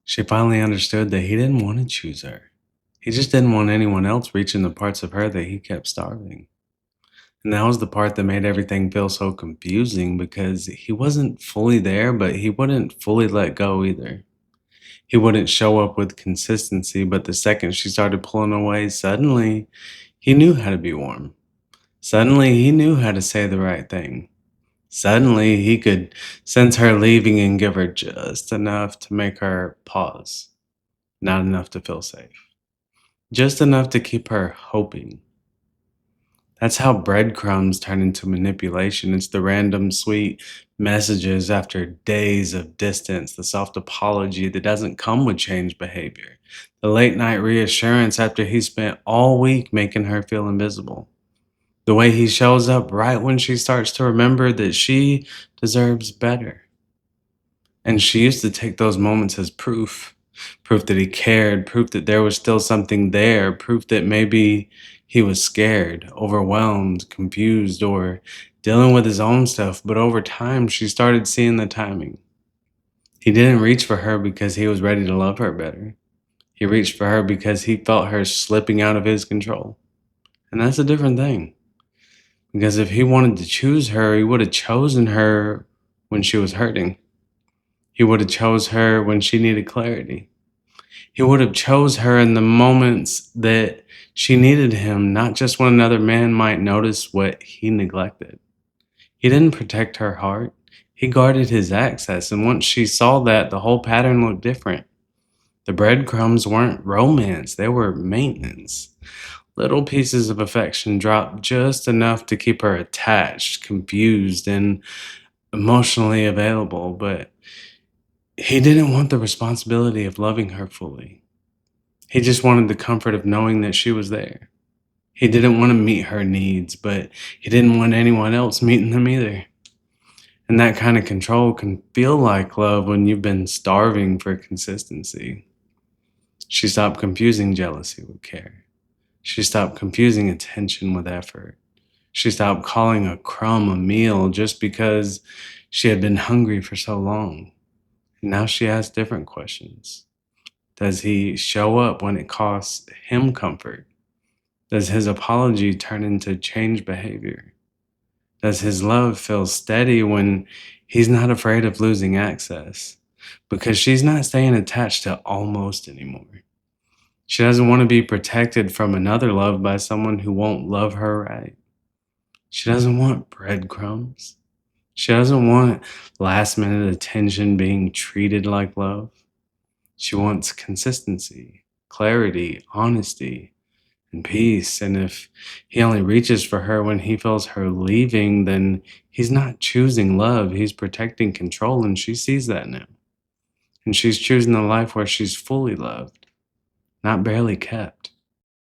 She finally understood that he didn't want to choose her. He just didn't want anyone else reaching the parts of her that he kept starving. And that was the part that made everything feel so confusing because he wasn't fully there, but he wouldn't fully let go either. He wouldn't show up with consistency, but the second she started pulling away, suddenly he knew how to be warm. Suddenly he knew how to say the right thing. Suddenly he could sense her leaving and give her just enough to make her pause, not enough to feel safe, just enough to keep her hoping. That's how breadcrumbs turn into manipulation. It's the random sweet messages after days of distance, the soft apology that doesn't come with changed behavior, the late night reassurance after he spent all week making her feel invisible, the way he shows up right when she starts to remember that she deserves better. And she used to take those moments as proof that he cared, proof that there was still something there, proof that maybe he was scared, overwhelmed, confused, or dealing with his own stuff. But over time, she started seeing the timing. He didn't reach for her because he was ready to love her better. He reached for her because he felt her slipping out of his control. And that's a different thing. Because if he wanted to choose her, he would have chosen her when she was hurting. He would have chose her when she needed clarity. He would have chose her in the moments that she needed him, not just when another man might notice what he neglected. He didn't protect her heart. He guarded his access, and once she saw that, the whole pattern looked different. The breadcrumbs weren't romance, they were maintenance. Little pieces of affection dropped just enough to keep her attached, confused, and emotionally available, but he didn't want the responsibility of loving her fully. He just wanted the comfort of knowing that she was there. He didn't want to meet her needs, but he didn't want anyone else meeting them either. And that kind of control can feel like love when you've been starving for consistency. She stopped confusing jealousy with care. She stopped confusing attention with effort. She stopped calling a crumb a meal just because she had been hungry for so long. And now she asks different questions. Does he show up when it costs him comfort? Does his apology turn into changed behavior? Does his love feel steady when he's not afraid of losing access? Because she's not staying attached to almost anymore. She doesn't want to be protected from another love by someone who won't love her right. She doesn't want breadcrumbs. She doesn't want last minute attention being treated like love. She wants consistency, clarity, honesty, and peace. And if he only reaches for her when he feels her leaving, then he's not choosing love, he's protecting control. And she sees that now. And she's choosing a life where she's fully loved, not barely kept.